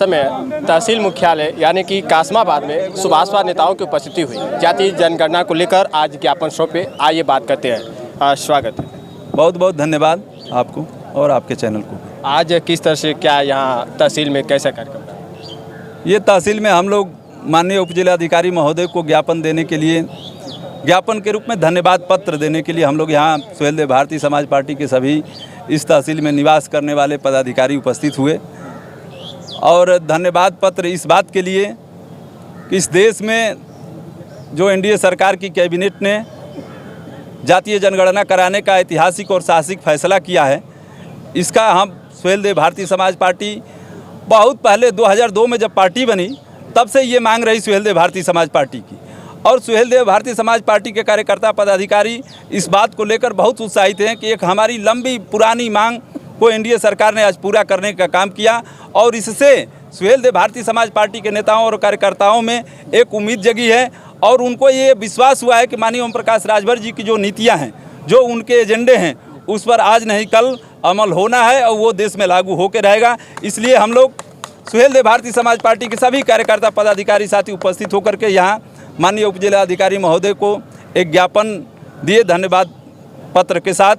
समय तहसील मुख्यालय यानी कि कासमाबाद में सुभाषवाद नेताओं की उपस्थिति हुई। जातीय जनगणना को लेकर आज ज्ञापन सौंपे, आइए बात करते हैं। स्वागत है। बहुत बहुत धन्यवाद आपको और आपके चैनल को। आज किस तरह से क्या यहाँ तहसील में कैसा कार्यक्रम था? ये तहसील में हम लोग माननीय उपजिलाधिकारी महोदय को ज्ञापन देने के लिए, ज्ञापन के रूप में धन्यवाद पत्र देने के लिए हम लोग यहाँ सुहेलदेव भारतीय समाज पार्टी के सभी इस तहसील में निवास करने वाले पदाधिकारी उपस्थित हुए। और धन्यवाद पत्र इस बात के लिए कि इस देश में जो एनडीए सरकार की कैबिनेट ने जातीय जनगणना कराने का ऐतिहासिक और साहसिक फैसला किया है, इसका हम सुहेलदेव भारतीय समाज पार्टी बहुत पहले 2002 में जब पार्टी बनी तब से ये मांग रही सुहेलदेव भारतीय समाज पार्टी की। और सुहेलदेव भारतीय समाज पार्टी के कार्यकर्ता पदाधिकारी इस बात को लेकर बहुत उत्साहित हैं कि एक हमारी लंबी पुरानी मांग को एनडीए सरकार ने आज पूरा करने का काम किया। और इससे सुहेलदेव भारतीय समाज पार्टी के नेताओं और कार्यकर्ताओं में एक उम्मीद जगी है और उनको ये विश्वास हुआ है कि माननीय ओम प्रकाश राजभर जी की जो नीतियाँ हैं, जो उनके एजेंडे हैं, उस पर आज नहीं कल अमल होना है और वो देश में लागू होकर रहेगा। इसलिए हम लोग सुहेलदेव भारतीय समाज पार्टी के सभी कार्यकर्ता पदाधिकारी साथी उपस्थित होकर के यहाँ माननीय उपजिलाधिकारी महोदय को एक ज्ञापन दिए धन्यवाद पत्र के साथ,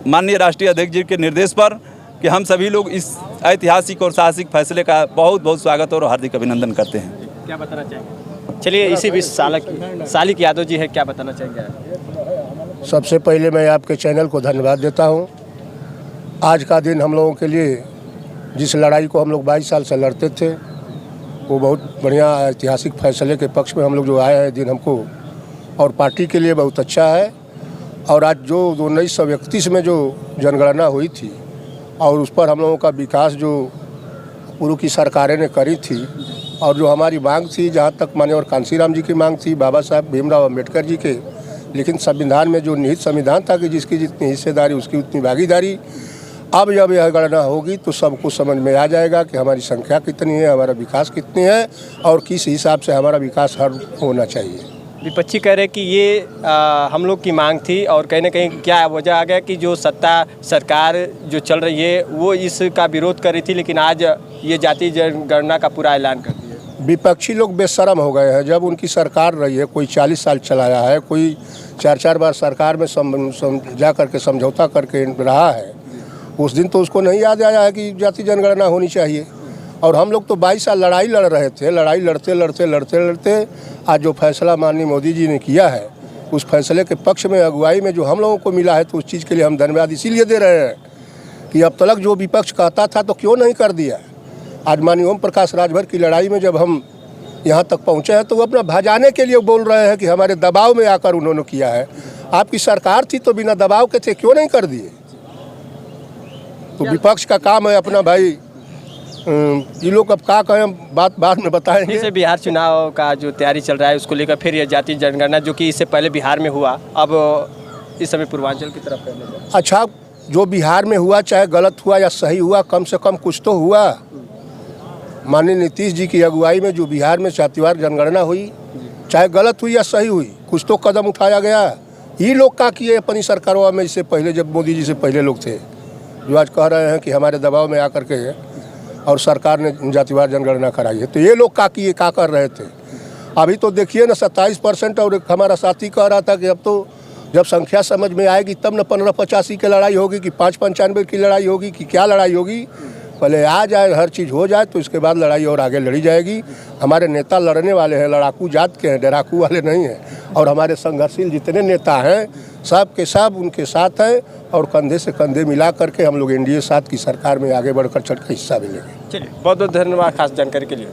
माननीय राष्ट्रीय अध्यक्ष जी के निर्देश पर, कि हम सभी लोग इस ऐतिहासिक और साहसिक फैसले का बहुत बहुत स्वागत और हार्दिक अभिनंदन करते हैं। क्या बताना चाहेंगे? चलिए इसी बीच सालिक यादव जी है, क्या बताना चाहेंगे? सबसे पहले मैं आपके चैनल को धन्यवाद देता हूं। आज का दिन हम लोगों के लिए, जिस लड़ाई को हम लोग 22 साल से लड़ते थे, वो बहुत बढ़िया ऐतिहासिक फैसले के पक्ष में हम लोग जो आए हैं दिन हमको और पार्टी के लिए बहुत अच्छा है। और आज जो 1931 में जो जनगणना हुई थी और उस पर हम लोगों का विकास जो पूर्व की सरकारें ने करी थी और जो हमारी मांग थी, जहाँ तक माननीय कांशीराम जी की मांग थी, बाबा साहब भीमराव अम्बेडकर जी के, लेकिन संविधान में जो निहित संविधान था कि जिसकी जितनी हिस्सेदारी उसकी उतनी भागीदारी, अब जब यह गणना होगी तो सबको समझ में आ जाएगा कि हमारी संख्या कितनी है, हमारा विकास कितनी है और किस हिसाब से हमारा विकास हर होना चाहिए। विपक्षी कह रहे कि ये हम लोग की मांग थी और कहीं ना कहीं क्या वजह आ गया कि जो सत्ता सरकार जो चल रही है वो इसका विरोध कर रही थी, लेकिन आज ये जातीय जनगणना का पूरा ऐलान कर दिया। विपक्षी लोग बेशर्म हो गए हैं। जब उनकी सरकार रही है, कोई 40 साल चलाया है, कोई 4-4 बार सरकार में जा करके समझौता करके रहा है, उस दिन तो उसको नहीं याद आया है कि जातीय जनगणना होनी चाहिए। और हम लोग तो 22 साल लड़ाई लड़ रहे थे, लड़ाई लड़ते आज जो फैसला माननीय मोदी जी ने किया है, उस फैसले के पक्ष में अगुवाई में जो हम लोगों को मिला है, तो उस चीज़ के लिए हम धन्यवाद इसीलिए दे रहे हैं कि अब तक जो विपक्ष कहता था तो क्यों नहीं कर दिया। आज माननीय ओम प्रकाश राजभर की लड़ाई में जब हम यहाँ तक पहुँचे हैं तो वो अपना भजाने के लिए बोल रहे हैं कि हमारे दबाव में आकर उन्होंने किया है। आपकी सरकार थी तो बिना दबाव के थे, क्यों नहीं कर दिए? तो विपक्ष का काम है अपना भाई, ये लोग अब क्या कहें, बात बाद में बताएंगे। जैसे बिहार चुनाव का जो तैयारी चल रहा है उसको लेकर फिर ये जातीय जनगणना जो कि इससे पहले बिहार में हुआ, अब इस समय पूर्वांचल की तरफ करने। अच्छा, जो बिहार में हुआ, चाहे गलत हुआ या सही हुआ, कम से कम कुछ तो हुआ। माननीय नीतीश जी की अगुवाई में जो बिहार में जातिवार जनगणना हुई, चाहे गलत हुई या सही हुई, कुछ तो कदम उठाया गया। ये लोग क्या किए अपनी सरकारों में, इससे पहले जब मोदी जी से पहले लोग थे, जो आज कह रहे हैं कि हमारे दबाव में आकर के और सरकार ने जातिवार जनगणना कराई है, तो ये लोग क्या किए, क्या कर रहे थे? अभी तो देखिए ना 27%। और एक हमारा साथी कह रहा था कि अब तो जब संख्या समझ में आएगी तब न 1585 की लड़ाई होगी कि 595 की लड़ाई होगी कि क्या लड़ाई होगी। पहले आ जाए, हर चीज़ हो जाए, तो इसके बाद लड़ाई और आगे लड़ी जाएगी। हमारे नेता लड़ने वाले हैं, लड़ाकू जात के हैं, डराकू वाले नहीं हैं। और हमारे संघर्षशील जितने नेता हैं सब के सब उनके साथ हैं और कंधे से कंधे मिला करके हम लोग एनडीए साथ की सरकार में आगे बढ़कर चढ़ कर हिस्सा भी लेंगे। चलिए, बहुत बहुत धन्यवाद खास जानकारी के लिए।